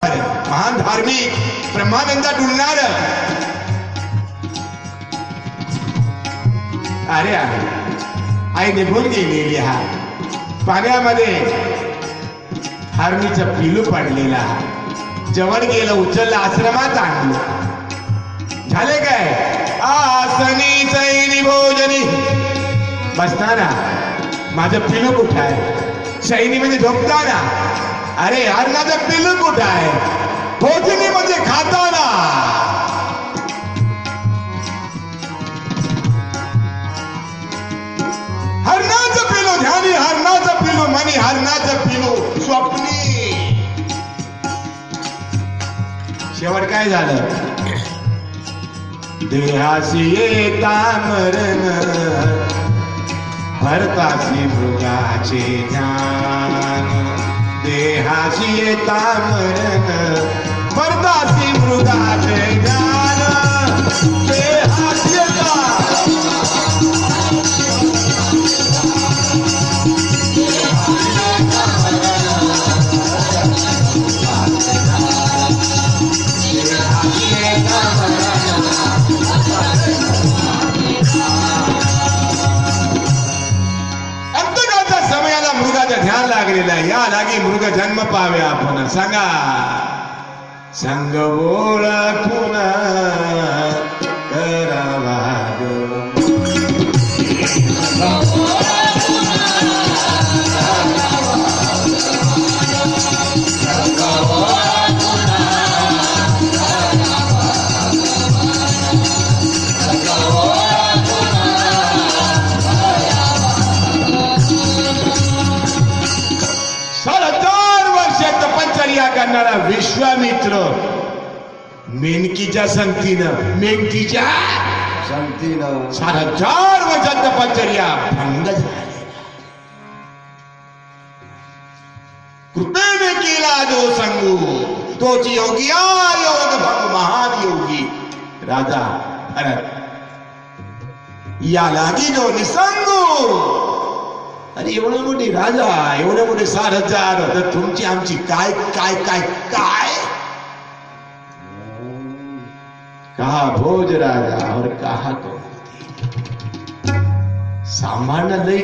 महान धार्मिक ब्रह्मानंदा डुलणार अरे आई निघून गेलेली हा पाण्यामध्ये हरणीचं पिलू पडलेला जेवण गेलं उचललं आश्रमात आणलं झाले काय आसनी सैनी भोजनी बसताना माझं पिलू कुठं आहे सैनी म्हणजे झोपताना अरे हरणाचं पिलू कुठं आहे भोजनी म्हणजे खाताना हरणाचं पिलू ध्यानी हरणाचं पिलू मनी हरणाचं पिलू स्वप्नी शेवट काय झालं देहासी येता मरण भरतासी मृगाचे ज्ञान देहासी येता मरण भरतासी मृगाचे ज्ञान देहासी येता ध्यान लागलेला या लागी मृग जन्म पावे आपण सांगा संग ओळखून करावा करणारा विश्वामित्र मेनकीच्या संगतीनं मेनकीच्या संगतीनं 4,000 वर्षात तपश्चर्या भंग झाली कृपेने केला जो संगू तोच योगी योग भंग महान योगी राजा भरत या लागी जो निसंगू अरे एवढे मोठे राजा एवढे मोठे 4,000 तर तुमची आमची काय काय काय काय कहा भोज राजा और कहा तो सांभाळणं लई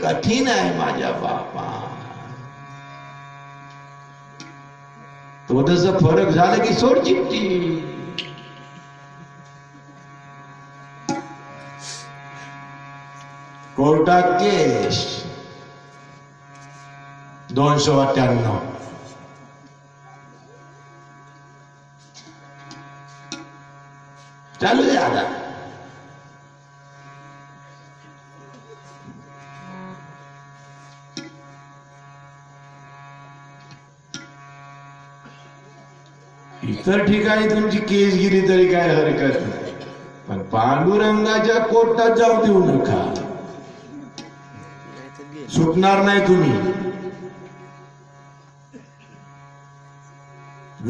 कठीण आहे माझ्या बापा थोडस फरक झालं की सोड चिठ्ठी कोर्टात केस 298 चालू आहे आता इतर ठिकाणी तुमची केस गेली तरी काय हरकत नाही पण पांडुरंगाच्या कोर्टात जाऊ देऊ नका सुटणार नाही तुम्ही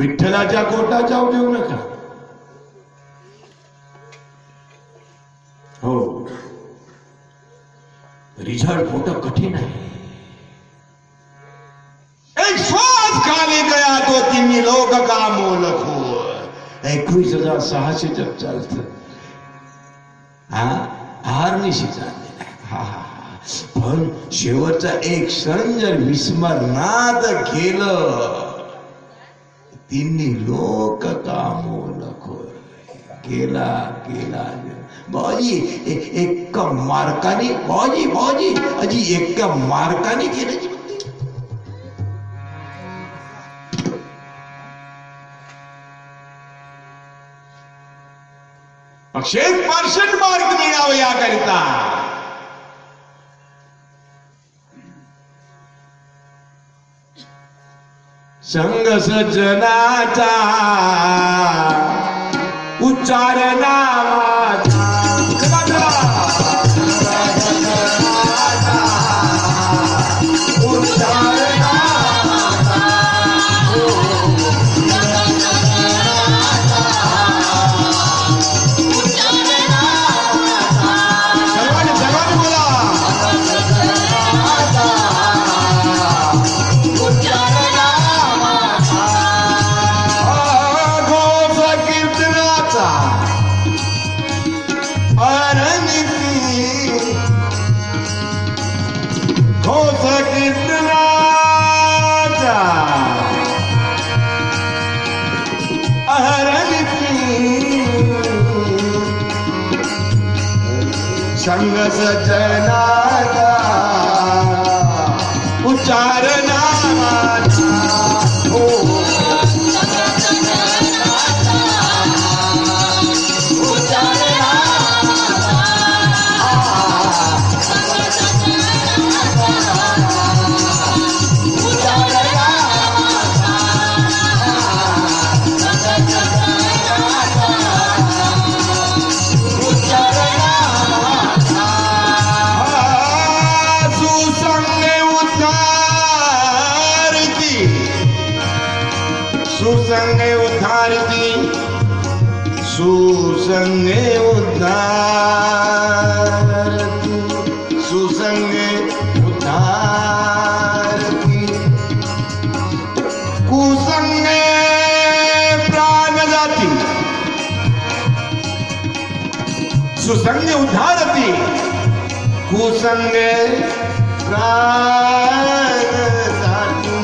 विठ्ठलाच्या कोर्टात जाऊ देऊ नका हो रिझल्ट मोठं कठीण आहे एक श्वास खाली गया तो तिन्ही लोक का मोलक हो 21,600 जप चालत हारनिशी चाललेला हा हा पण शेवटचा एक क्षण जर विस्मरणात गेलं तिन्ही लोक कामोलक गेला गेला बाजी एक मार्काने बाजी अजी एक मार्काने गेल्याची पक्ष 1% मार्क मिळावं याकरिता संग सज्जनाचा उच्चार नावाचा संग सजनाचा उच्चार नामाचा हो सुसंगे उद्धारती सुसंगे उद्धारती सुसंगे उद्धारती कुसंगे प्राण जाती सुसंगे उद्धारती कुसंगे प्राण जाती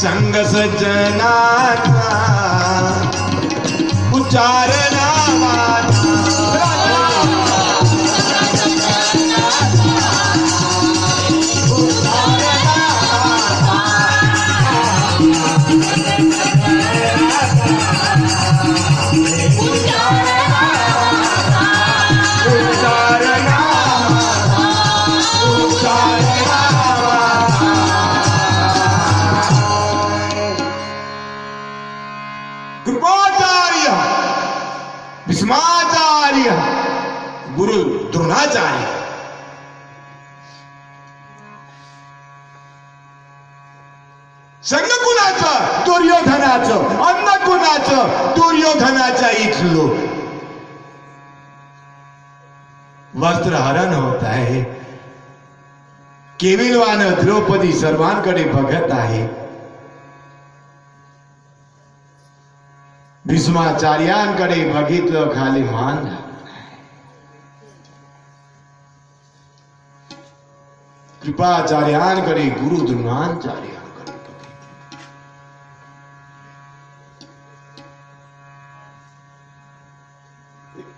संग सज्जनाचा उच्चार नामाचा भीष्माचार्य गुरु द्रोणाचार्य संग कुणाचं दुर्योधनाचं अन्न कुणाचं दुर्योधनाच्या इथलो वस्त्रहरण होत आहे केविलवान द्रौपदी सर्वांकडे बघत आहे भीष्माचार्यांकडे बघितलं खाली मान कृपाचार्यांकडे गुरु द्रोणाचार्यांकडे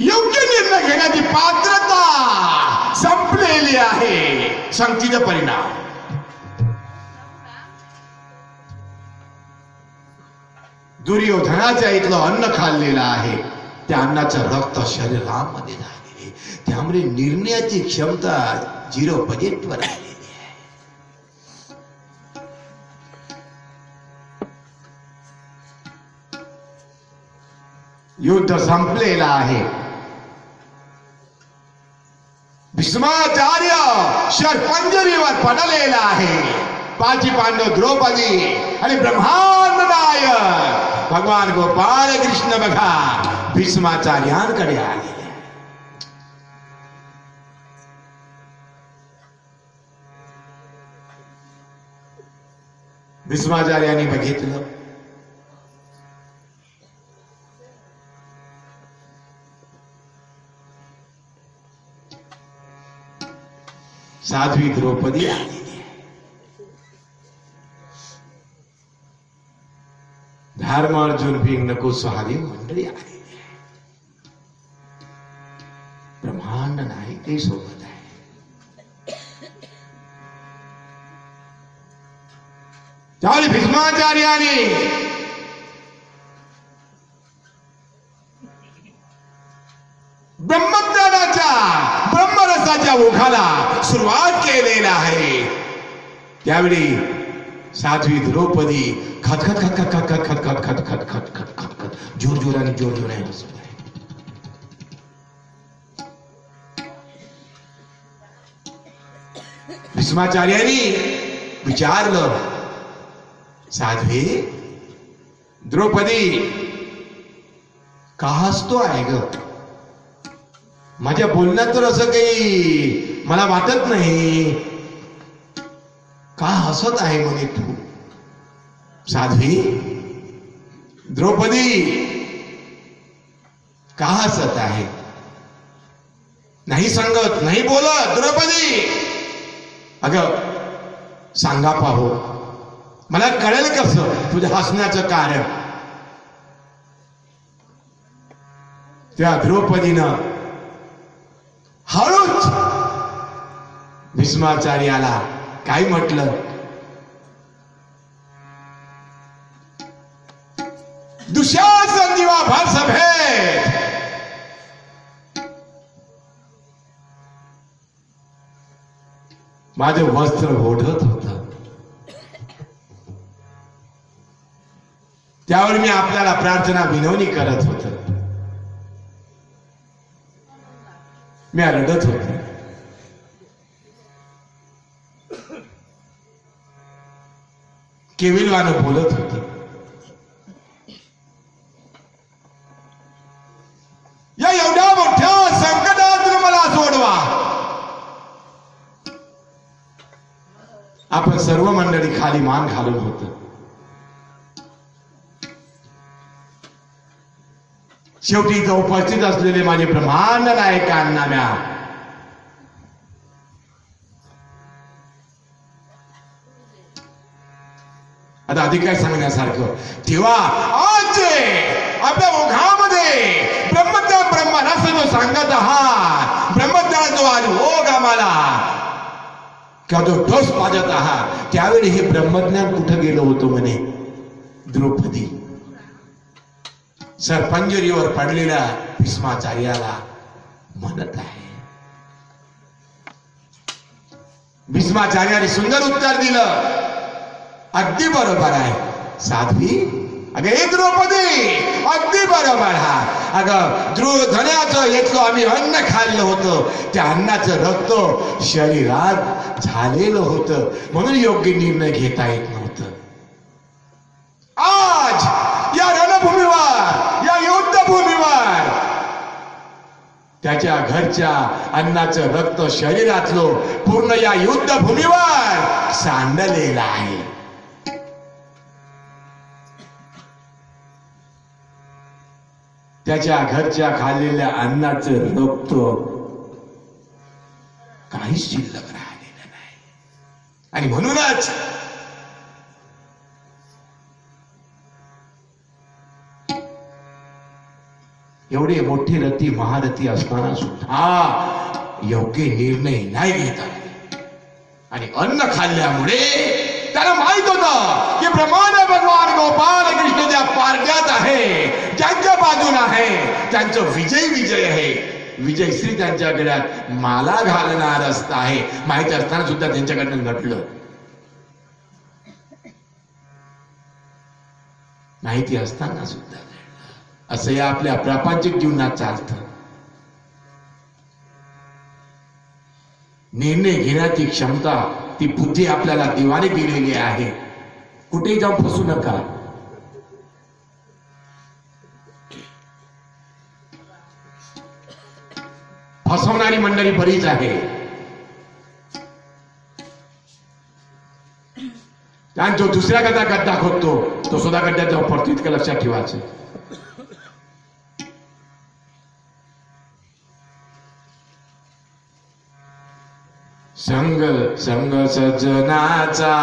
योग्य निर्णय घेण्याची पात्रता संपलेली आहे संगतीचा परिणाम दुर्योधनाच्या इथलं अन्न खाल्लेलं आहे त्या अन्नाचं रक्त शरीरामध्ये झालेले त्यामुळे निर्णयाची क्षमता 0 बजेटवर आलेली आहे युद्ध संपलेलं आहे भीष्माचार्य शरपंजरीवर पडलेला आहे पाची पांडव द्रौपदी आणि ब्रह्मांड नायक भगवान गोपाल कृष्ण बघा भीष्माचार्यांकडे आले भीष्माचार्यांनी बघितलं साध्वी द्रौपदी आलेली आहे धर्म अर्जुन भीम नको स्वादी मंडळी आलेली आहे ब्रह्मांड नायकही सोबत आहे त्यावेळी भीष्माचार्याने ब्रह्मज्ञानाच्या ब्रह्मरसाच्या ओघाला सुरुवात केलेला आहे त्यावेळी साध्वी द्रौपदी खतखत खत खत खत खत खत खत खत खत खत खत खत जोर जोराने हसत आहे भीष्माचार्यांनी विचारलं साध्वी द्रौपदी का हसतो आहे ग माझ्या बोलण्यात तर असं काही मला वाटत नाही का हसत आहे म्हणे तू साध्वी द्रौपदी का हसत आहे नाही सांगत नाही बोलत द्रौपदी अगं सांगा पाहू मला कळेल कसं तुझ्या हसण्याचं कारण त्या द्रौपदीनं भीष्माचार्याला काय म्हटलं? दुशासन दिवाभर सभेत माझं वस्त्र ओढत होत, त्यावर मी आपल्याला प्रार्थना विनवणी करत होत, मी रडत होते. केविलवानं बोलत होते. या एवढ्या मोठ्या संकटातून मला सोडवा. आपण सर्व मंडळी खाली मान घालून होत. शेवटी इथं उपस्थित असलेले माझे ब्रह्मांड नायक अण्णाम्या, आता अधिक काय सांगण्यासारखं, तेव्हा आज आपल्या ओघामध्ये ब्रह्मज्ञान ब्रह्मरस जो सांगत आहात, ब्रह्मज्ञान जो आज ओघ आम्हाला किंवा जो ठोस पाजत आहात, त्यावेळी हे ब्रह्मज्ञान कुठं गेलं होतं म्हणे? द्रौपदी सरपंजरीवर पडलेल्या भीष्माचार्याला म्हणत आहे. भीष्माचार्याने सुंदर उत्तर दिलं, अगदी बरोबर आहे साध्वी. अगं हे द्रौपदी, अगदी बरोबर हा. अगं धन्याचं येतलो आम्ही अन्न खाल्लं होतं, त्या अन्नाचं रक्त शरीरात झालेलं होतं, म्हणून योग्य निर्णय घेता येत नव्हतं. आज या रणभूमीवर, या युद्धभूमीवर त्याच्या घरच्या अन्नाचं रक्त शरीरातलं पूर्ण या युद्धभूमीवर सांडलेलं आहे. त्याच्या घरच्या खाल्लेल्या अन्नाचं रक्त काहीच शिल्लक राहिलेलं नाही. आणि म्हणूनच एवढे मोठे रथी महारथी असताना सुद्धा योग्य निर्णय नाही घेतात. आणि अन्न खाल्ल्यामुळे त्याला माहित होतं की ब्रह्मांड भगवान गोपाल कृष्ण ज्या पारड्यात आहे, ज्यांच्या बाजूला आहे, त्यांचं विजय विजय आहे. विजयश्री त्यांच्या गळ्यात माला घालणार असता आहे, माहिती असताना सुद्धा त्यांच्याकडनं नटलं. माहिती असताना सुद्धा असं या आपल्या प्रापंचिक जीवनात चालतं. निर्णय घेण्याची क्षमता, ती बुद्धी आपल्याला देवाने दिलेली आहे. कुठेही जाऊन फसू नका. फसवणारी मंडळी बरीच आहे. आणि जो दुसऱ्या गड्डा खोदतो तो सुद्धा गड्ड्यात जाऊन पडतो, इतकं लक्षात ठेवायचं. संग संग सजनाचा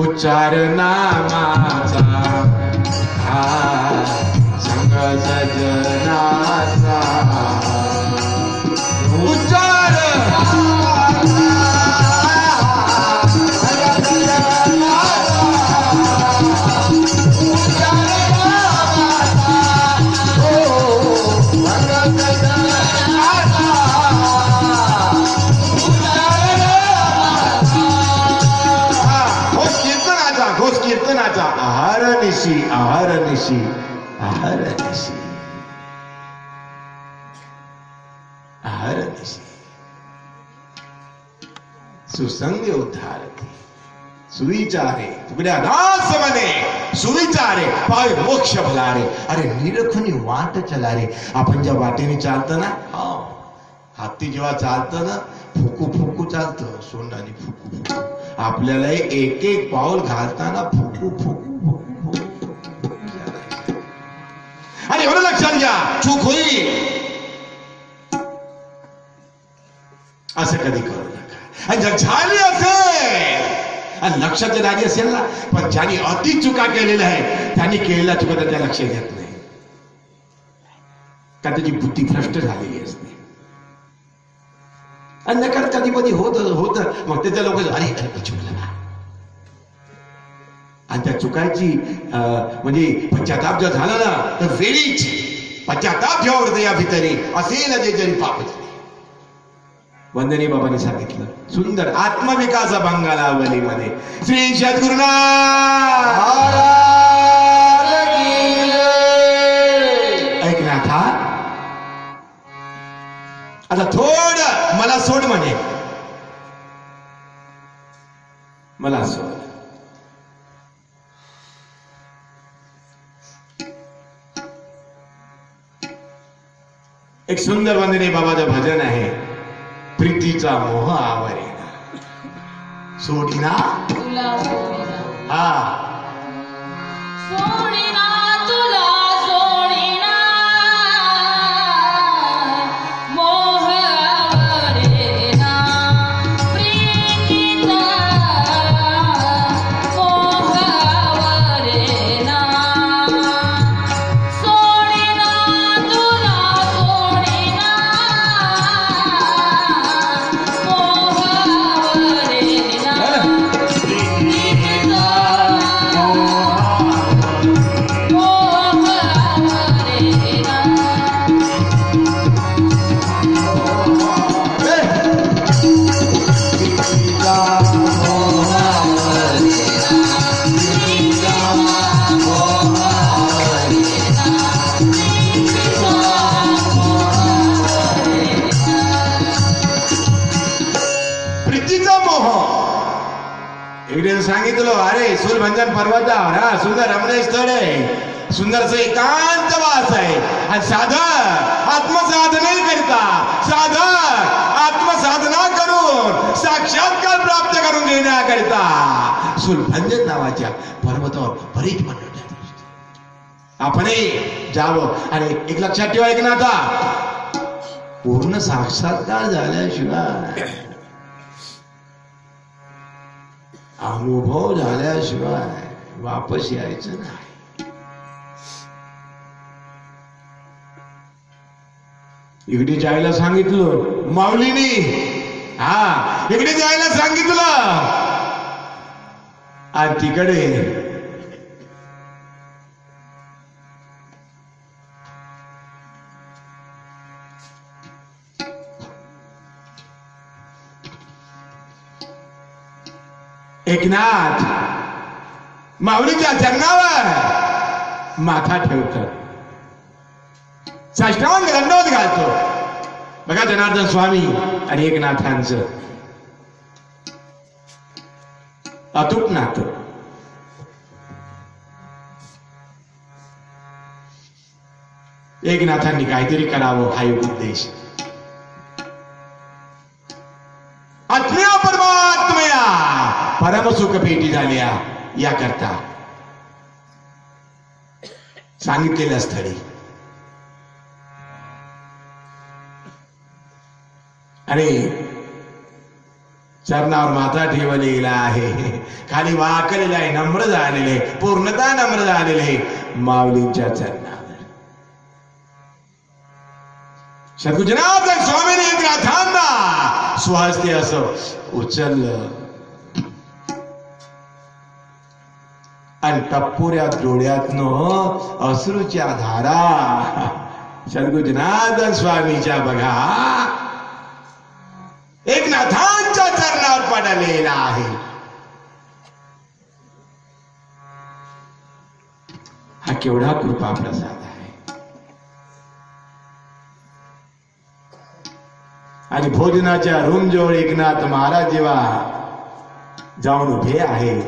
उच्चार नामाचा, संग सजनाचा उच्चार कीर्तनाचा आहारनिशी आहारनिशी आहारनिशी आहारनिशी सुसंग उद्धारते सुविचारे तुकड्या दास म्हणे सुविचारे पाय मोक्ष भलारे. अरे निरखुनी वाट चलारे. आपण ज्या वाटेने चालतं ना, हत्ती जेव्हा चालतं ना, फुकू फुकू चालतं, सोंडाने फुकू फुकू. आपल्याला एक एक पाऊल घालताना फुकू फुकू फुकू. आणि एवढं लक्षात घ्या, चूक होईल असं कधी करू नका. आणि जर झाली असेल आणि लक्षात आली असेल ना, पण ज्यांनी अति चुका केलेल्या आहे त्यांनी केलेल्या चुका त्यांच्या लक्षात येत नाही. का त्याची बुद्धी भ्रष्ट झालेली असते. आणि नकळत कधी कधी होत मग त्याच्या लोक अरे चुकलं ना. आणि त्या चुकायची म्हणजे पश्चाताप जर झाला ना तर वेळीच पश्चाताप जेव्हा हृदया भितरी असेल जे जरी पाप झाले. वंदनी बाबांनी सांगितलं सुंदर आत्मविकास बंगालावलीमध्ये श्री सद्गुरुनाथ ऐकनाथा. आता थोडं मला सोड म्हणे, मला सोड. एक सुंदर वंदनी बाबाचं भजन आहे, प्रीतीचा मोह आवरेना सोडिना तुला सोडिना, हा सोडिना तुला सोडिना, मोह आवरेना, प्रीतीचा मोह आवरेना, सोडिना तुला सोडिना, मोह आवरेना, प्रीतीचा प्रीतीचा मोह. इकडे सांगितलं अरे सुरभंजन पर्वतावर हा सुंदर रमणीय स्थळ आहे, सुंदरस एकांत वास आहे. आणि साधक आत्मसाधना करता, साधक आत्मसाधना करून साक्षात्कार प्राप्त करून घेण्याकरिता सुरभंजन नावाच्या पर्वतावर बरीच मंडळी आपणही जावं. आणि एक लक्षात ठेवा एक नाथा, पूर्ण साक्षात्कार झाल्याशिवाय अनुभव झाल्याशिवाय वापस यायचं नाही. इकडे जायला सांगितलं माऊलीनी, हा इकडे जायला सांगितलं आणि तिकडे एकनाथ माऊलीच्या चरणावर माथा ठेवतात, साष्टांग दंडवत घालतो. बघा जनार्दन स्वामी आणि एकनाथांचं अतूट नातं. एकनाथांनी काहीतरी करावं हा एक उद्देश. आत्म्या परमात्मया परमसुख भेटी झाल्या याकरता सांगितलेल्या स्थळी आणि चरणावर माथा ठेवलेला आहे, खाली वाकलेला आहे, नम्र झालेले, पूर्णता नम्र झालेले माऊलींच्या चरणावर. सद्गुरुनाथ स्वामीने एकनाथांना स्वहस्ते असं उचललं आणि टप्पुऱ्या डोळ्यातनं अश्रूच्या धारा सद्गुरुनाथ स्वामीच्या बघा एकनाथांच्या चरणावर पडलेला आहे. हा केवढा कृपा प्रसाद आहे. आणि भोजनाच्या रूम जवळ एकनाथ महाराज जेव्हा जाऊन उभे आहे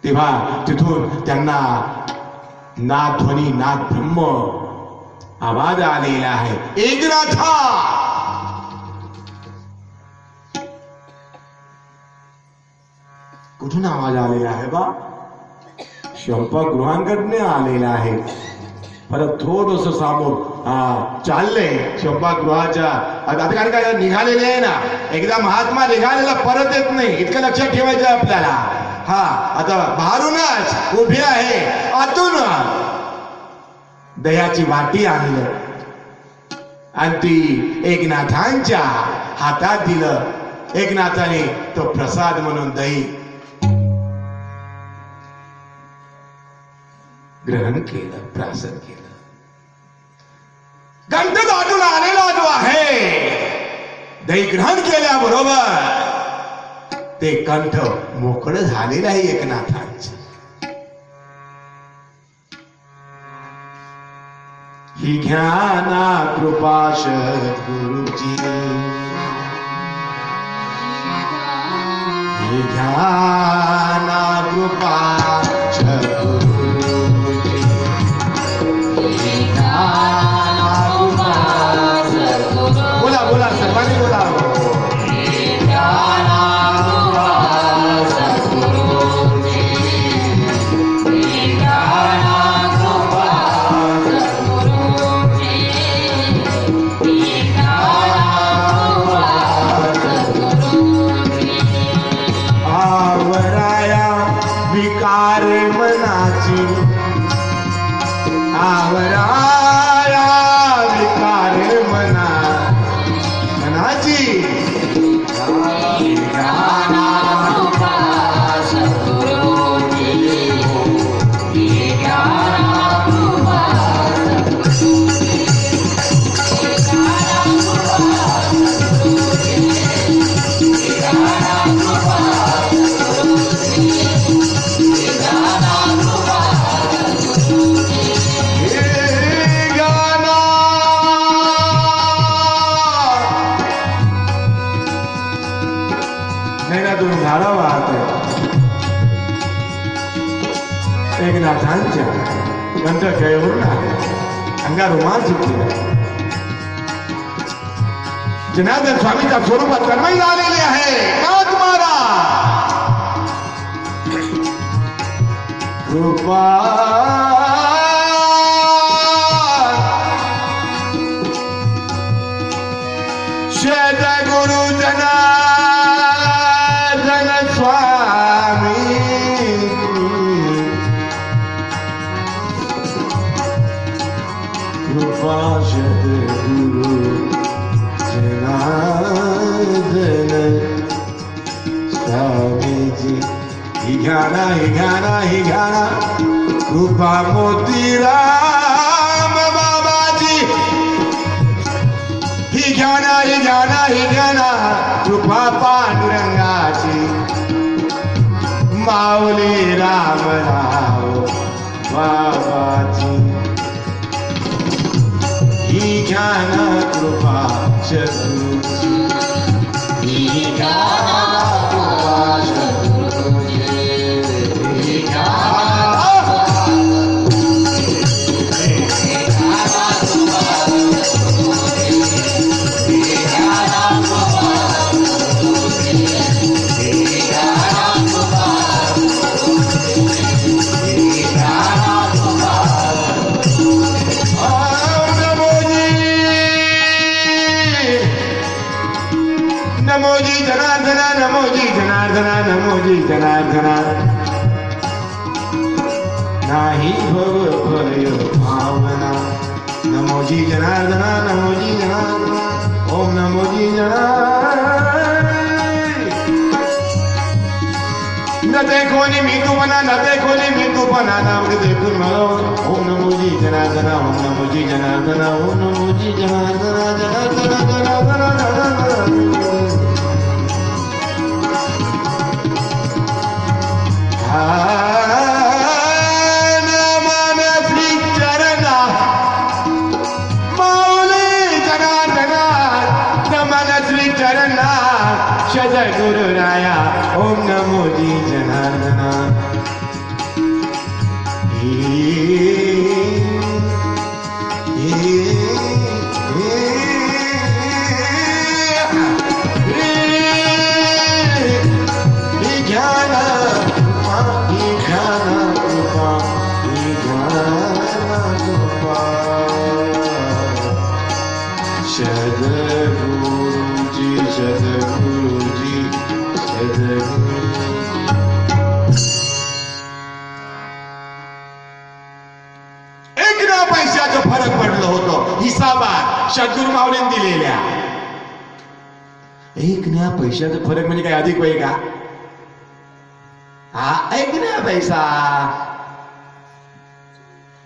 तेव्हा तिथून त्यांना नाद ध्वनी नाद ब्रह्म आवाज आलेला आहे. एकनाथा कुठून आवाज आलेला आहे बा? स्वयंपाकगृहांकडे आलेला आहे. परत थोडस समोर चाललंय स्वयंपाकगृहाच्या. आता काय निघालेले आहे ना, एकदा महात्मा निघालेला परत येत नाही, इतकं लक्षात ठेवायचं आपल्याला. हा आता बाहेरूनच उभे आहे, आतून दह्याची वाटी आणलं आणि ती एकनाथांच्या हातात दिलं. एकनाथाने तो प्रसाद म्हणून दही ग्रहण केलं, प्राशन केलं. कंठ दाटून आलेला जो आहे, दही ग्रहण केल्याबरोबर ते कंठ मोकळं झालेलं आहे एकनाथांचं. ही ज्ञाना कृपा सद्गुरुची, ही ज्ञाना कृपा सद्गुरुची, ही ज्ञाना कृपा सद्गुरुची. बोला बोला सर्वांनी बोला. विकार मनाची, आवराया विकार मनाची, झाडा वाहते एकनाथांच्या कंठ खेळवरून आले, अंगा रुमाल सुटलेला. जनार्दन स्वामीच्या स्वरूपात तन्मय झालेले आहे. का तुम्हाला कृपा सद्गुरु जनार्दन स्वामी, कृपा सद्गुरु जनार्दन स्वामीजी. ही गाना ही गाना ही गाना कृपा मोतीराम बाबाजी. ही गाना ही गाना ही गाना कृपा पांडुरंगाची. माऊली रामराव बाबाची. ही गाना कृपा सद्गुरुची. ही गाना कृपा सद्गुरुची. ही गाना नमोजी जनार्दना, नमोजी जनार्दना, नमोजी जनार्दना. नाही भव भय भावना. नमोजी जनार्दना, नमोजी जनार्दना. ओम नमोजी जनार्दना. न देखोनी मी तुमना, न देखोनी मी तुमना, नाम देखून मला. ओम नमोजी जनार्दना, ओम नमोजी जनार्दना, ओम नमोजी जनार्दना, जनार्दना जनार्दना जनार्दना. नमन श्री चरणा माऊली जनार्दना. नमन श्री चरणा सद्गुरु राया. ओम नमोजी जनार्दना. सद्गुरुजी सद्गुरुजी सद्गुरु. एक ना पैशाचं फरक पडलं होतं हिसाबात. सद्गुरु माऊलींनी दिलेल्या. एक ना पैशाचा फरक म्हणजे काय अधिक वय का? हा एक ना पैसा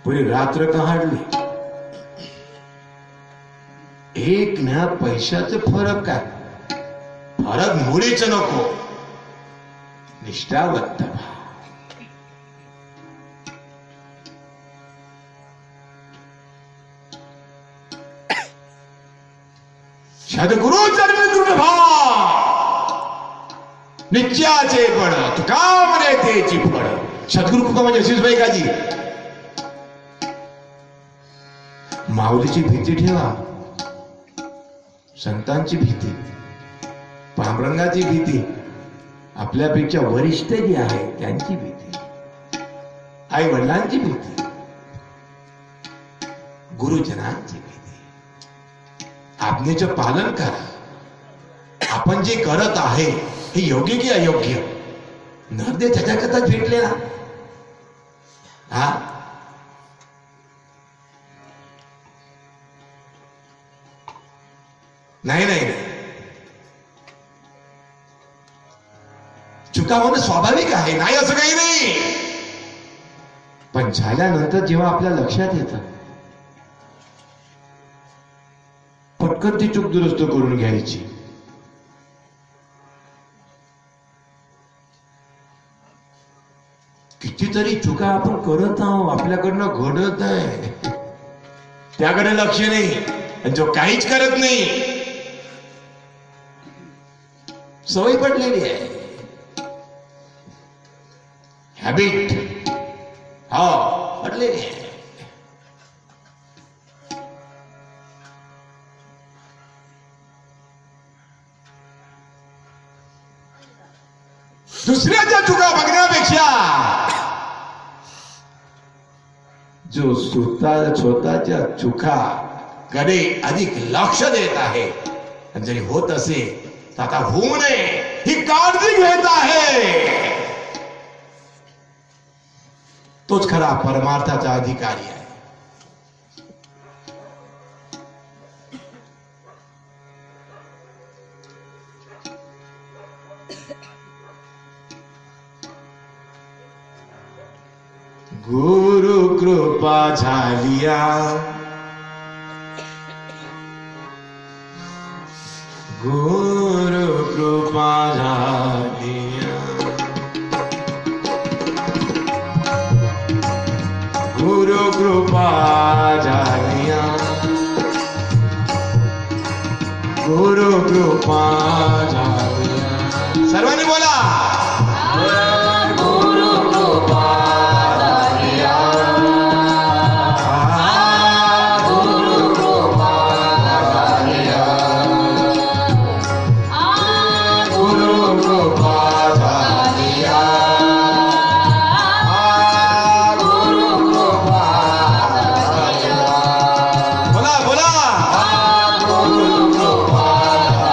पुरी रात्र काढली. एक ना पैशाचं फरक काय? फरक मुळीच नको, निष्ठावंत भाव. सद्गुरु चरण दृढ भाव, नित्याचे फळ तुका म्हणे तेची फळ. सद्गुरु कृपा म्हणजे अशीच बाई काजी. माऊलीची भीती ठेवा, संतांची भीती, पांडुरंगाची भीती, आपल्यापेक्षा वरिष्ठ जी आहे त्यांची भीती, आई वडिलांची भीती, गुरुजनांची भीती. आज्ञेचं पालन करा. आपण जे करत आहे हे योग्य की अयोग्य? नरदे त्याच्याकरताच भेटले ना. हा नाही नाही, चुका होणं स्वाभाविक आहे, नाही असं काही नाही. पण झाल्यानंतर जेव्हा आपल्या लक्षात येतं, पटकन ती चूक दुरुस्त करून घ्यायची. कितीतरी चुका आपण करत आहोत, आपल्याकडनं घडत आहे, त्याकडे लक्ष नाही. जो काहीच करत नाही, सवय पडलेली आहे, हॅबिट हो पडलेली आहे. दुसऱ्याच्या चुका बघण्यापेक्षा जो स्वतःच्या चुका कडे अधिक लक्ष देत आहे, जरी होत असेल तर आता होऊ नये ही काळजी घेत आहे, तोच खरा परमार्थाचा अधिकारी आहे. गुरु कृपा झालिया, गुरु कृपा झालिया, गुरु कृपा झालिया, गुरु कृपा झालिया. सर्वांनी बोला गुरु कृपा झालिया, गुरु कृपा झालिया, गुरु कृपा झालिया, गुरु कृपा झालिया, गुरु कृपा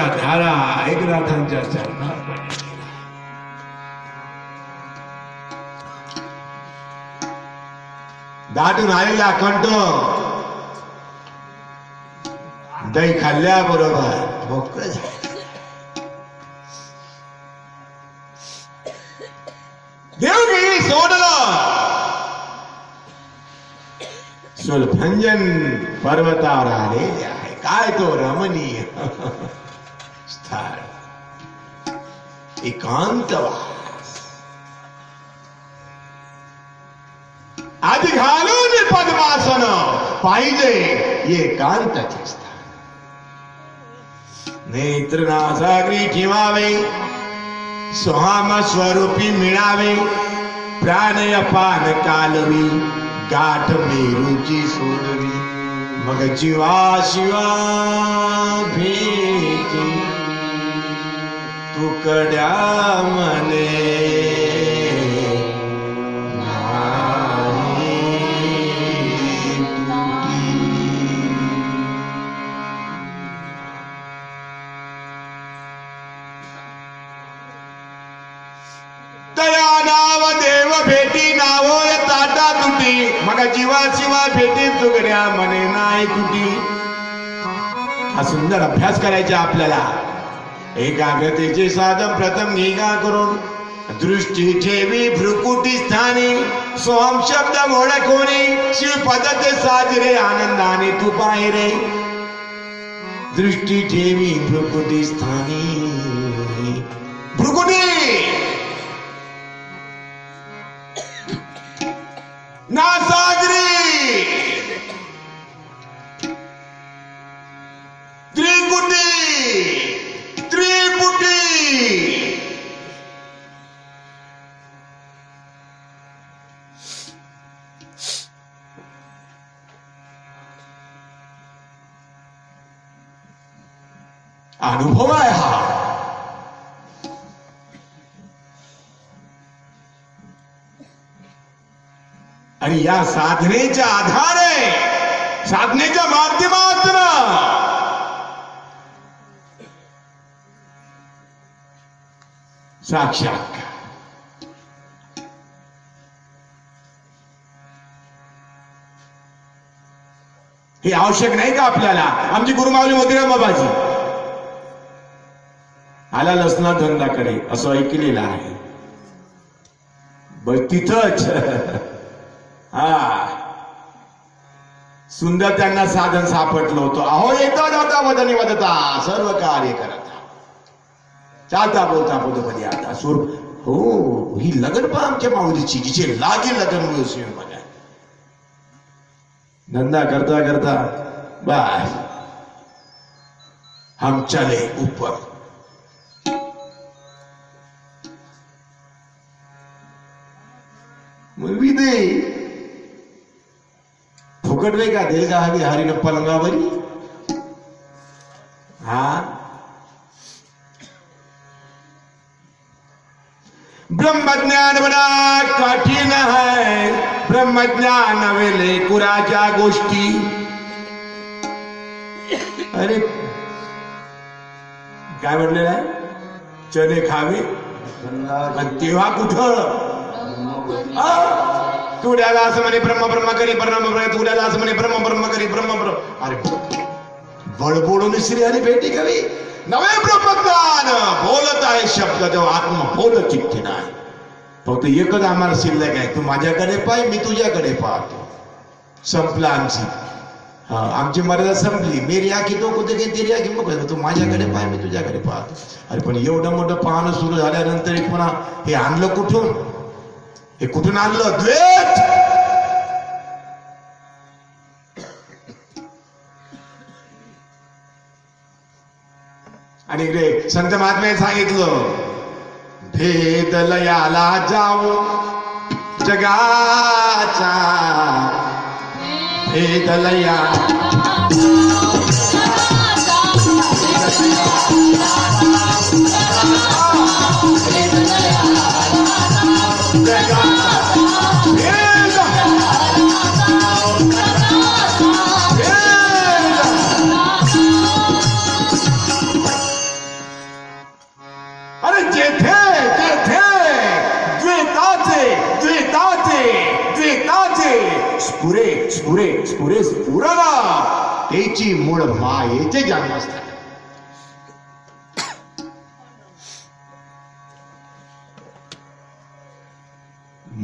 प्रेमाच्या धारा एकनाथांच्या चरणात पडलेल्या. दाटून आलेला कंठ दही खाल्ल्याबरोबर मोकळं झालं. देवगिरी सोडलं. सुलभंजन पर्वतावर आलेले आहे. काय तो रमणीय स्थळ, एकांतवास. आधी घालून पद्मासन पाहिजे एकांताचे स्थळ. नेत्र नासागरी ठेवावे, सोहाम स्वरूपी मिळावे. प्राणय पान कालवी, गाठ मेरूची सोडवी. मग जीवा शिवा भेटी, तुकड्या मने तया नाव देव भेटी, नाव ताटा तुटी. मग जीवा शिवा भेटी, तुकड्या मने नाही तुटी. हा सुंदर अभ्यास करायचा आपल्याला. एकाग्रतेचे साधन प्रथम निगा करून दृष्टी ठेवी भ्रुकुटी स्थानी. सोहम शब्द ओळखोनी, शिव पदते साजरे आनंदाने तू पाहिरे. दृष्टी ठेवी भ्रुकुटी स्थानी. भ्रुकुटी नासागरी, त्रिकुटी त्रिपुटी. अनुभव आहे हा. आणि या साधनेच्या आधारे, साधनेच्या माध्यमातून साक्षात हे आवश्यक नाही का आपल्याला? आमची गुरुमाऊली मोतीराम बाबाजी आला लसना धंदाकडे असं ऐकलेलं आहे. बस तिथंच हा सुंदर त्यांना साधन सापडलं होतं. अहो येता जाता वदनी वदता सर्व कार्य करता, चालता बोलता पदपदी आता सूर. हो ही लगन पहा आमच्या माऊलीची, जिचे लागे लगन मध्ये धंदा करता करता बस हम चले ऊपर. मुलगी दे फुकट नाही का देईल का हवी हरिन पलंगावरी. हा ब्रह्मज्ञान बना कठीण है, ब्रह्मज्ञान वेले कुराच्या गोष्टी. अरे काय म्हटलेलं आहे? चणे खावे आणि तेव्हा कुठं तुड्याला असं म्हणे ब्रह्म ब्रह्म करी ब्रह्म, तुड्याला असं म्हणे ब्रह्म ब्रह्म करी ब्रह्म ब्रह्म. अरे बळबोडून श्रीहरी भेटी कवी नवे ब्रह्मज्ञान बोलत आहे शब्द तेव्हा आत्म बोल चिठ्ठी नाही. फक्त एकच आम्हाला शिल्लक आहे, तू माझ्याकडे पाय मी तुझ्याकडे पाहतो. संपला आमची आमची मर्यादा संपली. मेरी आखी तो कुठे काही तेरी आखी मग तू माझ्याकडे पाय मी तुझ्याकडे पाहतो. अरे पण एवढं मोठं पाहणं सुरू झाल्यानंतर पुन्हा हे आणलं कुठून? हे कुठून आणलं? द्वेष. आणि इकडे संत महात्म्याने सांगितलं भेद लयाला जाऊ जगाचा, भेद लया स्फुरे स्फुरे स्फुरे स्फुरन तेची मूळ मायेचे जन्मस्थान.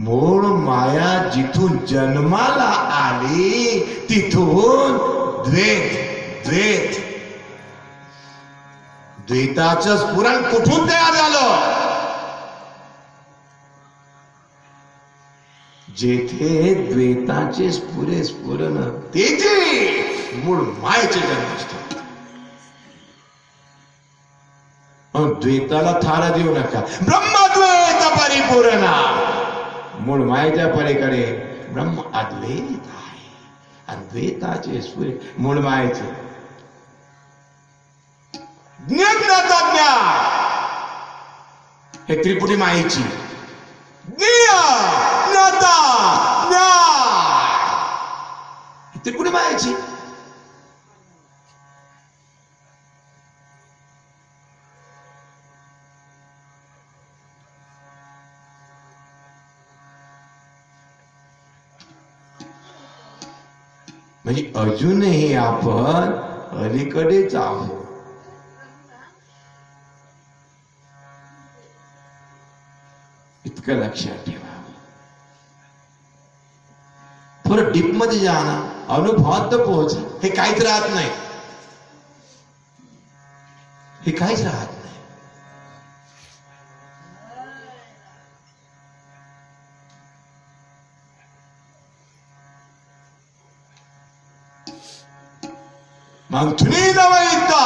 मूळ माया जिथून जन्माला आली तिथून द्वैत द्वैत द्वैताचं स्फुरण कुठून तयार झालं? जेथे द्वैताचे स्फुरे स्फुरण तेथे मूळ मायेचे जन्मस्थान. द्वैताला थारा देऊ नका. ब्रह्मद्वैत परिपूर्ण. मूळ मायेच्या पलीकडे ब्रह्म अद्वैत आहे. अद्वैताचे स्फुरे मूळ मायेचे ज्ञानाचा ज्ञान हे त्रिपुटी मायेची ज्ञाता ज्ञान त्रिपुटी मायेची. म्हणजे अजूनही आपण अलीकडेच आहोत. इतकं लक्षात ठेवा. थोडं डीप मध्ये जा ना, अनुभवात पोहोच. हे काहीच राहत नाही. हे काहीच राहत नाही. मग तुम्ही नवईता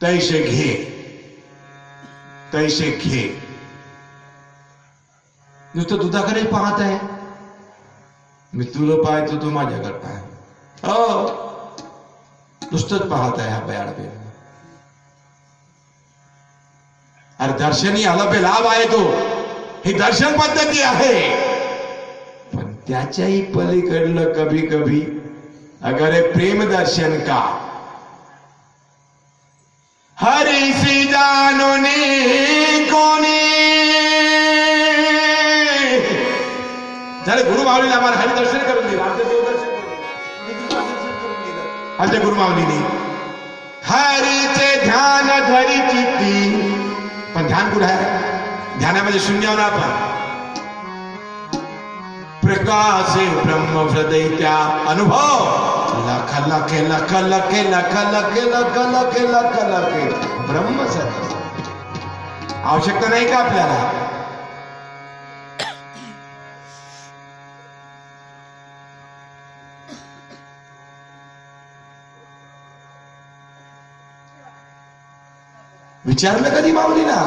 तैसे घे तैसे घे. नुसतं दुधाकडे पाहत आहे. मी तुला पाहतो, तू माझ्याकडे पाह. हो, नुसतंच पाहत आहे हा बयाड. अरे दर्शनी अलभ्य लाभ आहे तो. ही दर्शन पद्धती आहे. पण त्याच्याही पलीकडलं कभी कभी अगर है प्रेम दर्शन का. हरि सी जानो ने कोणी. झाले गुरु माऊलीला आम्हाला हरी दर्शन करून दिलं. आमचं देवदर्शन करून दिलं आमच्या गुरु माऊलीने. हरीचे ध्यान धरी चित्ती. पण ध्यान कुठे आहे? ध्यानामध्ये शून्य होणार. आपण प्रकाश ब्रह्म हृदय त्या अनुभव लख लखे लख लखे लख लखे लख लखे लख लखे ब्रह्म सत्य. आवश्यकता नाही का आपल्याला? विचारलं कधी माऊलीला?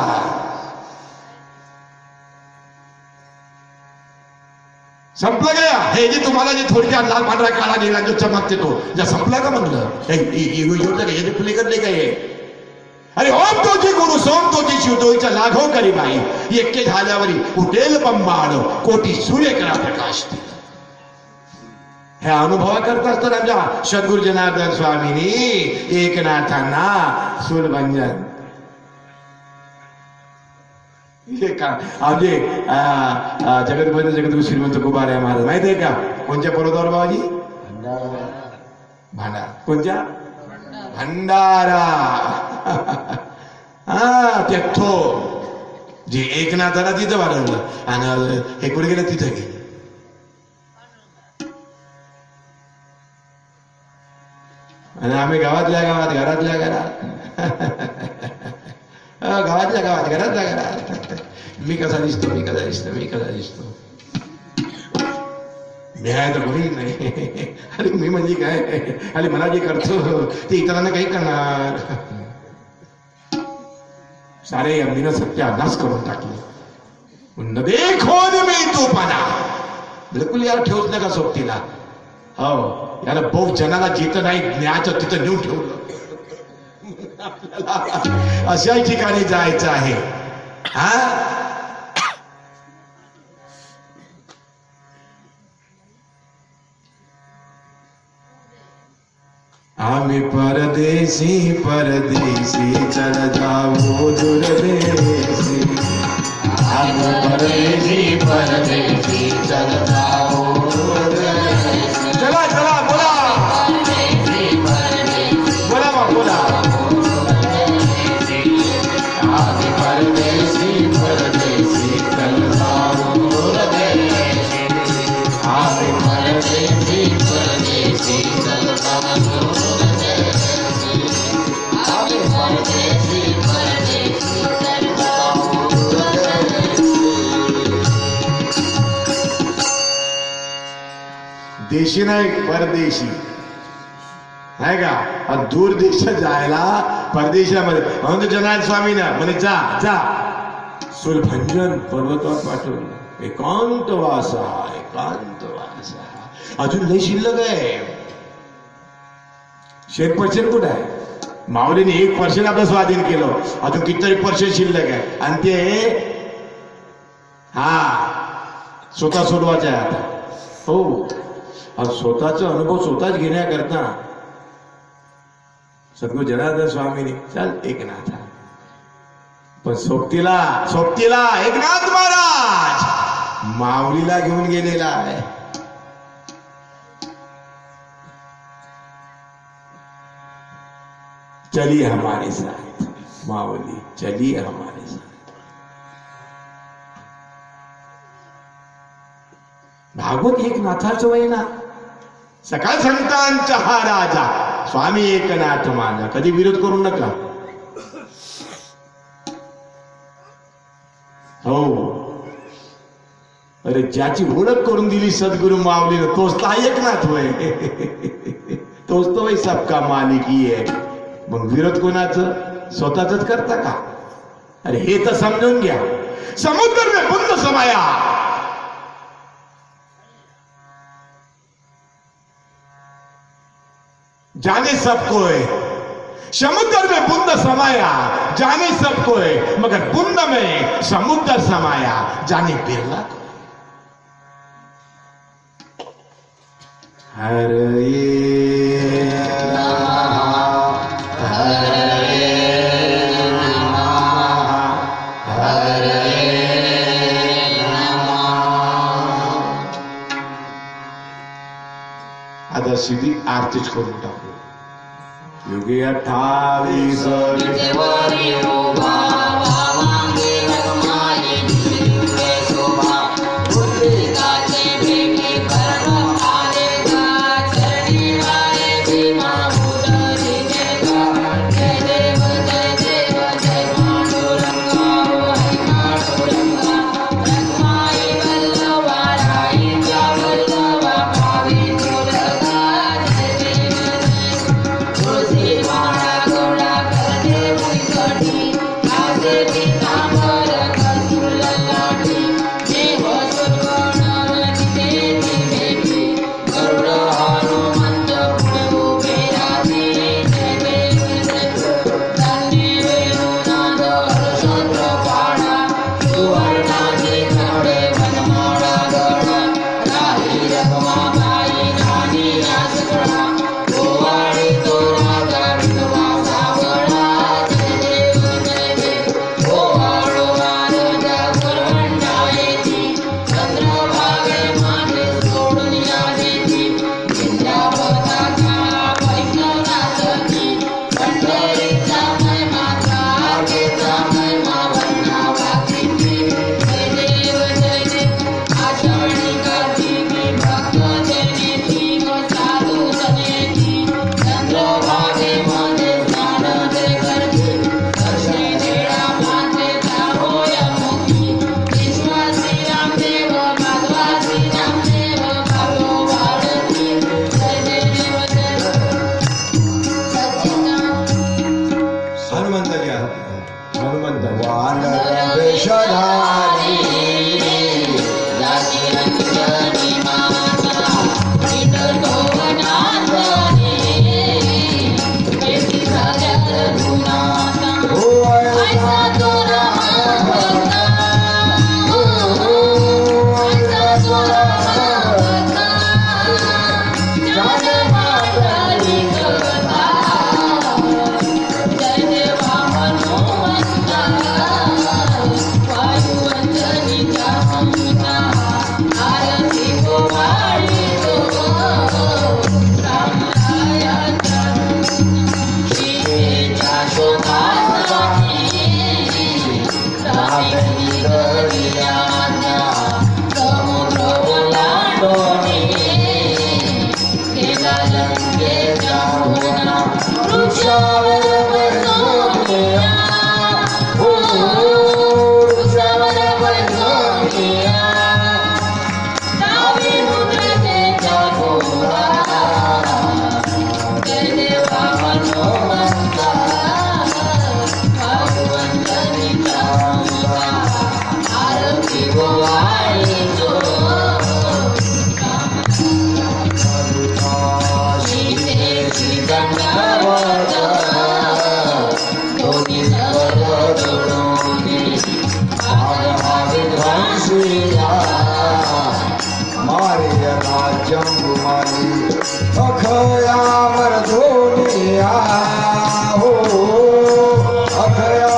संपलं गया. हे जे तुम्हाला जे थोडक्यात लाल पांढरा काळा गेला जो चमकते तो ज्या संपला का म्हणलं? प्ले करले काय? अरे ओम तोची गुरु सोम तोची शिव तोईचा लाघव करी बाई. एक्के झाल्यावरी उठेल पंबाड कोटी सूर्य करा प्रकाश. हे अनुभवा करत असतात आमच्या सद्गुरु जनार्दन स्वामींनी एकनाथांना सुलभंजन. हे का म्हणजे जगतबंधू जगद्गुरु श्रीमंत कुबारे महाराज माहित आहे का? कोणत्या पर्वतावर बाबाजी? भांडारा. कोणत्या? भंडारा. हा त्यक्थो जे एकनाथाला तिथं वाढवलं आणि हे कुठे गेलं? तिथं गेलं. आणि आम्ही गावातल्या गावात घरातल्या घरात गावातल्या गावात घरातल्या घरात मी कसा दिसतो, मी कसा दिसतो, मी कसा दिसतो. न्याय तर कोणी नाही. अरे मी म्हणजे काय? अरे मला जे करतो ते इतरांना काही करणार. सारे अग्नीनं सत्यानाश करून टाकले. देखोन मी तूपणा. बिलकुल यार ठेवत नका सोबतीला. हो, याला बहुत जनाला जिथं नाही ज्ञाचं तिथं नेऊन ठेवलं. अशा ठिकाणी जायचं आहे. हा आम्ही परदेशी परदेशी चल जाओ दूर देशी. परदेशी परदेशी चलता चला चला बोला बोला मग बोला परदेशी परदेशी चलता परदेशी परदेशी चलता देशी नाही परदेशी आहे का आणि दूर देशात जायला परदेशामध्ये म्हणून जनार्दन स्वामी ना म्हणे जा जा सुलभंजन पर्वतावर पाठवलं एकांतवासा अजून लय शिल्लक आहे शेतपर्सेंट कुठं आहे माऊलीने 1% आपलं स्वाधीन केलं अजून कितीतरी पर्सेंट शिल्लक आहे आणि ते हा स्वतः सोडवायचं आहे आता हो स्वतःचा अनुभव स्वतःच घेण्याकरता सद्गुरू जनार्दन स्वामीने चल एकनाथ पण सोबतीला एकनाथ महाराज माऊलीला घेऊन गेलेला आहे चलिए हमारे साथ माऊली चलिए हमारे साथ भागवत एकनाथाचं वय ना सकाळ संतांचा हा राजा स्वामी एकनाथ माझा कधी विरोध करू नका हो अरे ज्याची ओळख करून दिली सद्गुरु माऊलीनं तोच तर एकनाथ होय तोच तो वय सबका मालिकी आहे मग विरोध कोणाचं स्वतःच करता का अरे हे तर समजून घ्या समुद्र में बुंद समाया जाने सबको है समुद्र में बुंद समाया जाने सबको है मगर बुंद में समुद्र समाया जाने बिरला को आता सीधी आरतीच करून टाकू योगी 28 Bye. दर्याना समुद्र ओलांडून गेला लंकेच्या भुवना वृक्षावर बसून वृक्षावर बसून डावी मुद्रेच्या गोरा जय देवा मनोमंता भगवंतनीचा मुलगा आरती गोवाळीचो सीतेची दंडवत दोन्ही नवर जोडून विध्वंसीला मारे राज्यम गुमाली अखया मरधोनिया हो अखया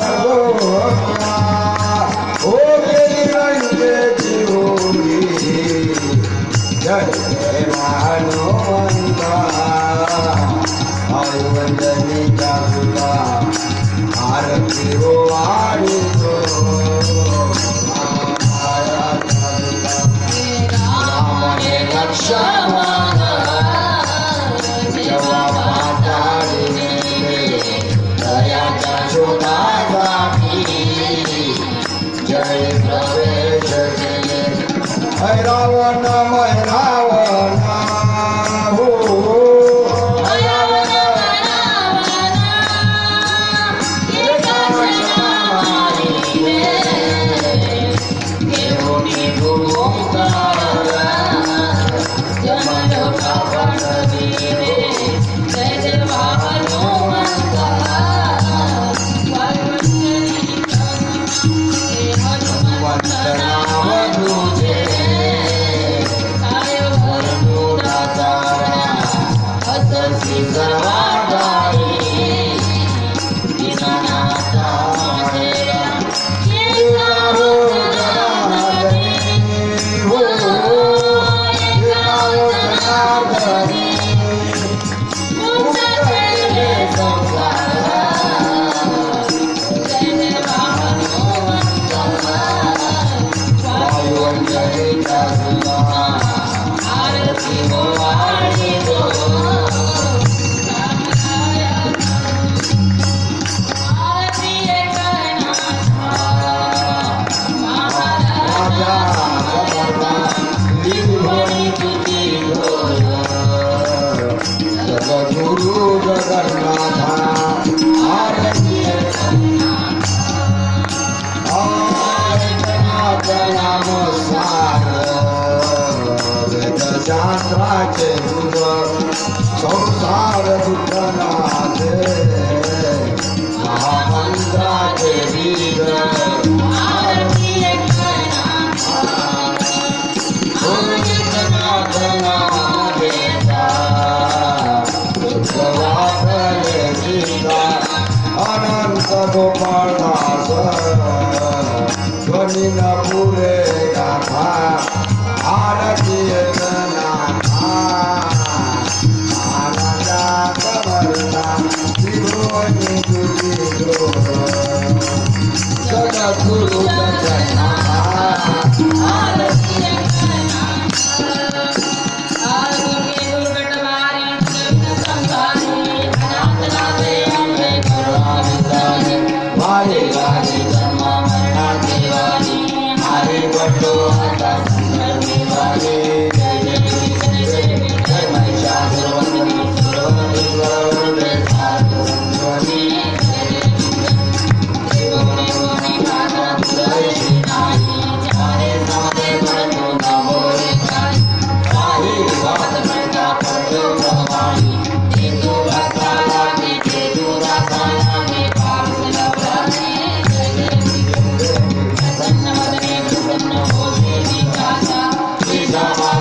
मरधोनिया हो गेली रंगेची होळी जय जय हनुमंता हनुमंतनीचा तुला आरती हो आणि लक्ष्मण जेव्हा पाताळीने दयाच्या शोधासाठी जय प्रवेश केले रावण रावण हो शास्त्राचे संसार दुःखनाथे महामंत्राचे बीज अनंत गोपाळदास ध्वनी न पुरे गाथा आरती नाथा आनंदा कमरता त्रिभुवनी तुझी जगद्गुरु Jai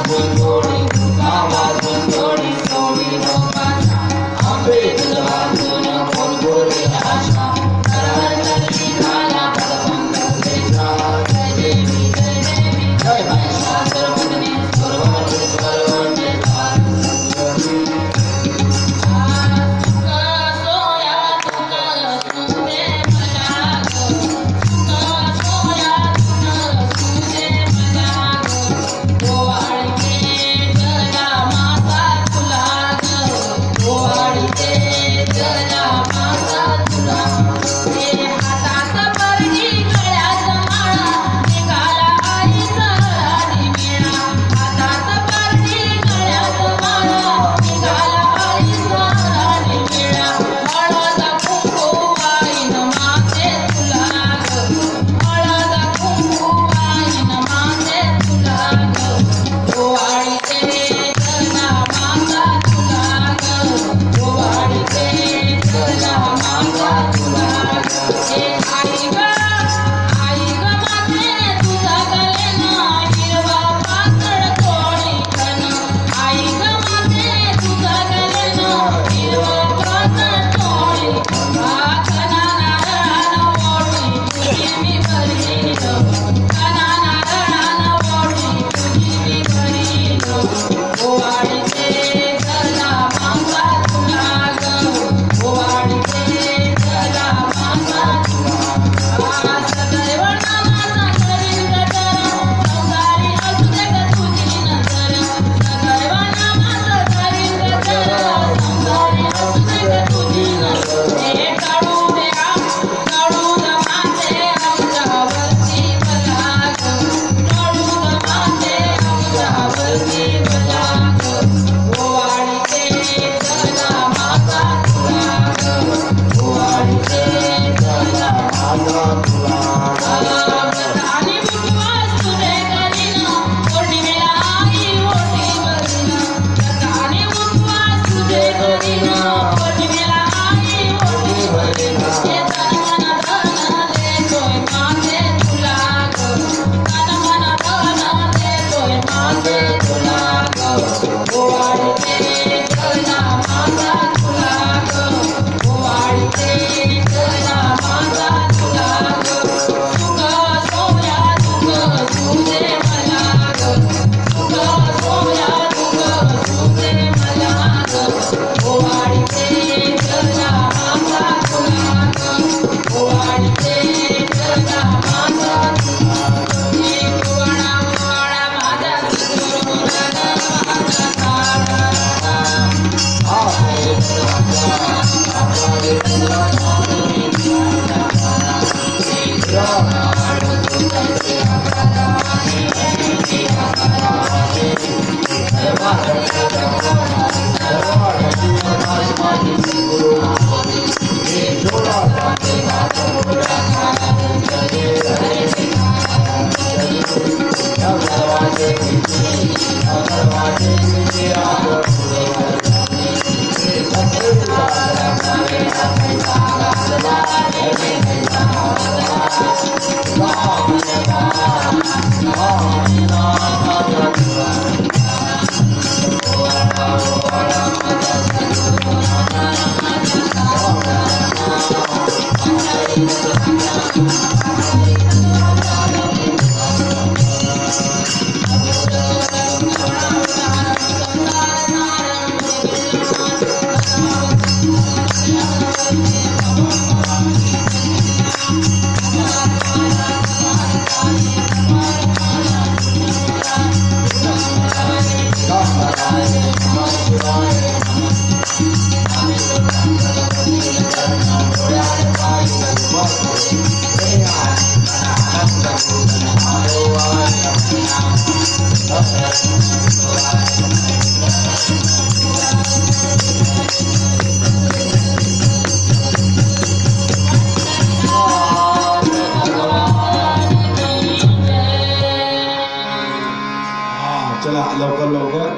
लवकर लवकर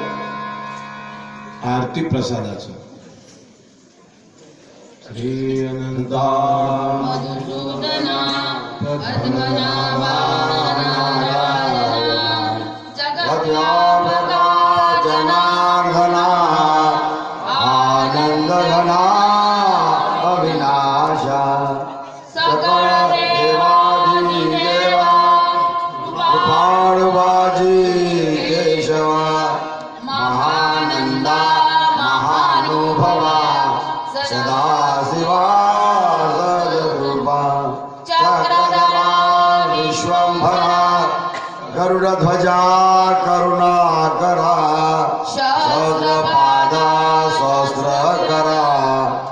आरती प्रसादाचं. श्री अनंता मधुसूदना पद्मनाभा नारायण जगद्व्यापका जनार्दना आनंदघना अविनाशा सकळ देवाधिदेवा कृपाळुबाजी केशवा महानंदा महानुभवा सदाशिवा सद्गुरुपा चक्रधरा विश्वंभरा गरुडध्वजा करुणाकरा सहस्रपादा सहस्रकरा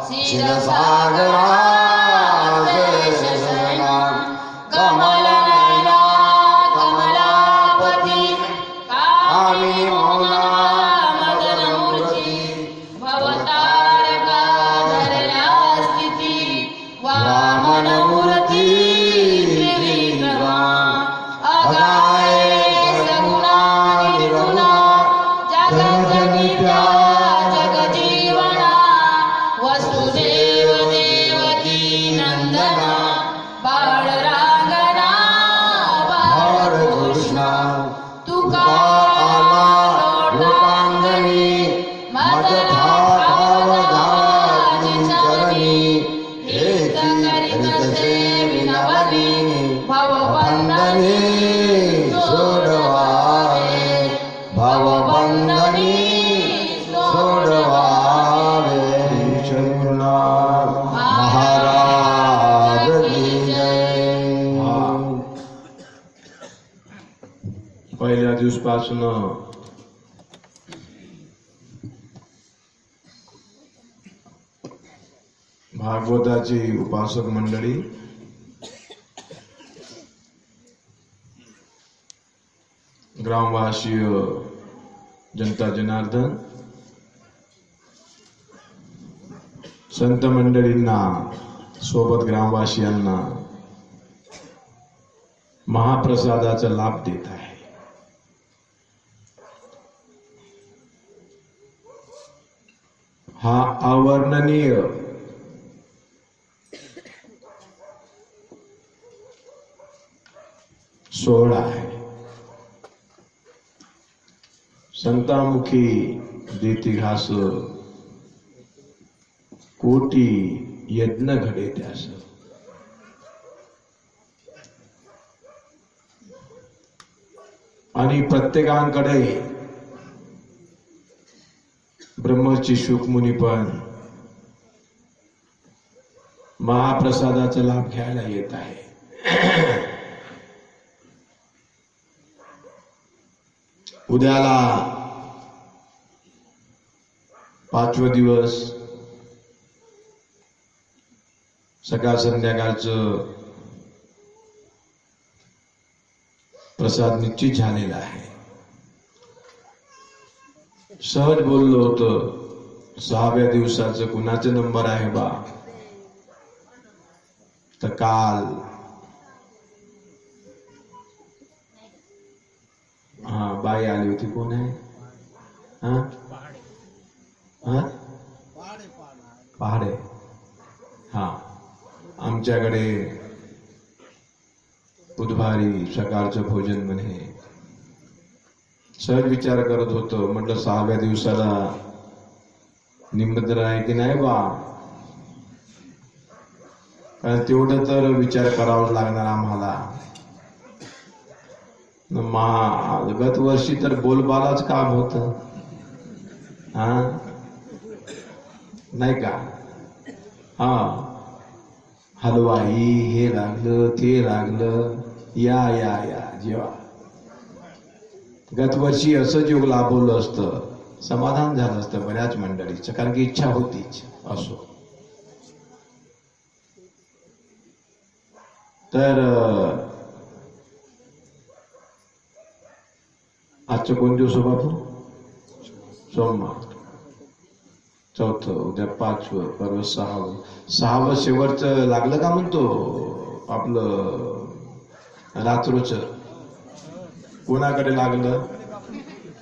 क्षीरसागरा शेषशयना कमलनयना कमलापति कामिनी मौना मदनमूर्ति भवतारका धरला स्थिति वामनमूर्ति त्रिविक्रमा अगाय सगुणा निर्गुणा जगज्जनित्या जगजीवना वसुदेव देवकी नंदना बाळरांगणा हरे कृष्णा तुका आला लोकांगणी मदभावधानी चरणी एकी हरितसे विनवनी भवबंधनी सोडवावे भवबंधनी सोडवावे. शंकरनाथ महाराज की जय. पहिल्या दिवसापासून भागवताची उपासक मंडळी ग्रामवासीय जनता जनार्दन संत मंडळींना सोबत ग्रामवासियांना महाप्रसादाचा लाभ देत आहे. हा अवर्णनीय सोहळा आहे. संतामुखी देती घास कोटी यज्ञ घडे त्यास. आणि प्रत्येकांकडे ब्रह्मर्षी शुकमुनी पण महाप्रसादाचा लाभ घ्यायला येत आहे. उद्याला 5वा दिवस सकाळ संध्याकाळचं प्रसाद निश्चित झालेला आहे. सहज बोललो होतो 6व्या दिवसाचं कुणाचा नंबर आहे बा, तर काल बाई आली होती. कोण आहे? पहाडे. आमच्याकडे बुधवारी सकाळचं भोजन म्हणे. सहज विचार करत होतो, म्हटलं 6व्या दिवसाला निमंत्रण आहे की नाही बा, कारण तेवढं तर विचार करावा लागणार आम्हाला. गत वर्षी तर बोलबालाच काम होत नाही का. हलवाई हे लागलं ते लागलं, या या या जेव्हा गत वर्षी असं योग लाभवलं असतं समाधान झालं असतं बऱ्याच मंडळीचं, कारण की इच्छा होतीच. असो तर आजचं कोण दिवस बापू? सोमवार. चौथं, उद्या 5वं, परवा 6वं. 6वं शेवटचं लागलं का म्हणतो आपलं रात्रोचं. कोणाकडे लागलं?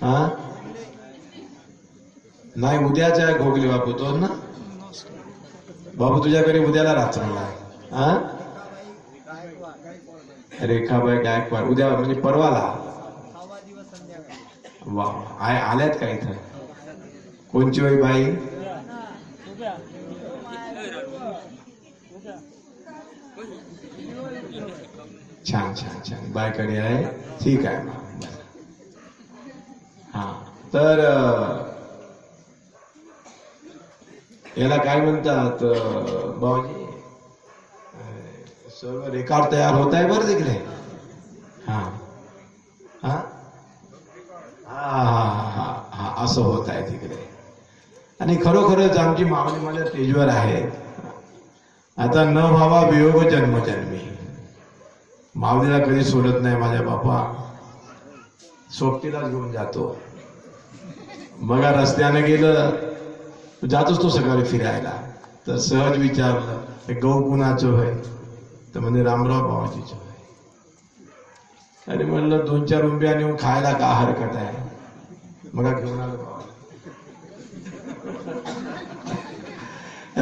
हा नाही उद्याचा आहे घोगले बापू तो ना बाबू तुझ्याकडे उद्याला रात्रीला हा रेखाबाई गायकवाड उद्या म्हणजे परवाला वा आल्यात का इथं कोणची वय बाई छान छान छान बायकडे आहे ठीक आहे मग हा तर याला काय म्हणतात बाबाजी सर्व रेकॉर्ड तयार होत आहे बरं तिकडे हा हा हा हा हा असं होत आहे तिकडे आणि खरोखरच आमची माऊली माझ्या स्टेजवर आहे आता न व्हावा वियोग जन्मजन्मी माऊलीला कधी सोडत नाही माझ्या बापा सोबतीलाच घेऊन जातो मग रस्त्याने गेलं जातोच तो सकाळी फिरायला तर सहज विचारलं हे गौ कुणाचं होय तर म्हणजे रामराव बाबाजीचं होय अरे म्हणलं 2-4 रुपया नेऊन खायला का हरकत आहे मग घेऊन आलं बाबा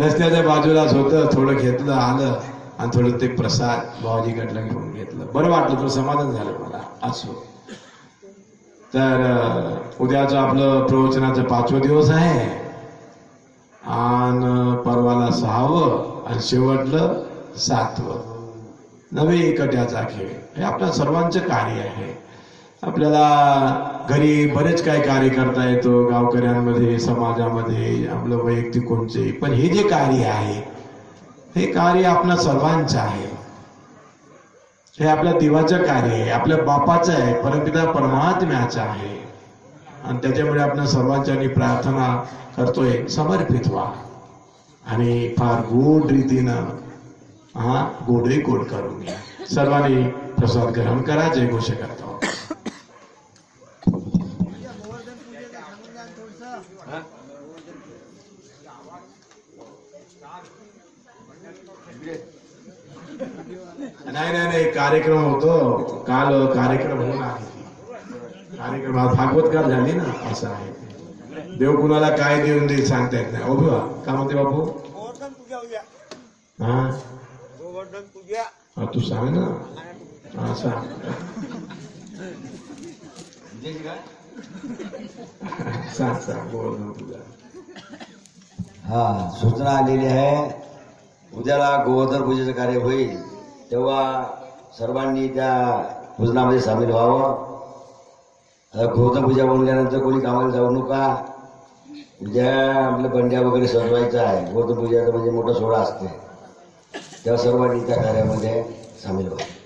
रस्त्याच्या बाजूलाच होतं थोडं घेतलं आलं आणि थोडं ते प्रसाद बाबाजीकडलं घेऊन घेतलं बरं वाटलं तो समाधान झालं मला असो तर उद्याचं आपलं प्रवचनाचं 5वं दिवस आहे आणि परवाला 6वं आणि शेवटलं 7वं नवे एकट्याचा खेळ हे आपल्या सर्वांचं कार्य आहे आपल्याला घरी बरेच काय कार्य करता येतो गावकऱ्यांमध्ये समाजामध्ये आपलं वैयक्तिक कोणते पण हे जे कार्य आहे हे कार्य आपल्या सर्वांचं आहे हे आपल्या देवाचं कार्य आहे आपल्या बापाचं आहे परमपिता परमात्म्याचं आहे आणि त्याच्यामुळे आपण सर्वांच्या प्रार्थना करतोय समर्पित व्हा आणि फार गोड रीतीनं हा गोडही गोड करून घ्या सर्वांनी प्रसाद ग्रहण करा जय घोष करतो नाही कार्यक्रम होतो काल कार्यक्रम होऊन आहे कार्यक्रम भागवतकार झाली ना असं आहे देव कुणाला काय देऊन देईल सांगता येत नाही ओबा का म्हणते बापू हा तू सांग ना हा सांग सांग गोवर्धन पूजा हा सूचना आलेली आहे उद्याला गोवर्धन पूजेचं कार्य होईल तेव्हा सर्वांनी त्या पूजनामध्ये सामील व्हावं गोवर्धन पूजा बोलल्यानंतर कोणी कामाला जाऊ नका उद्या आपल्या बंड्या वगैरे सजवायचं आहे गोवर्धन पूजेचा म्हणजे मोठा सोहळा असते तेव्हा सर्वांनी त्या कार्यामध्ये सामील व्हावं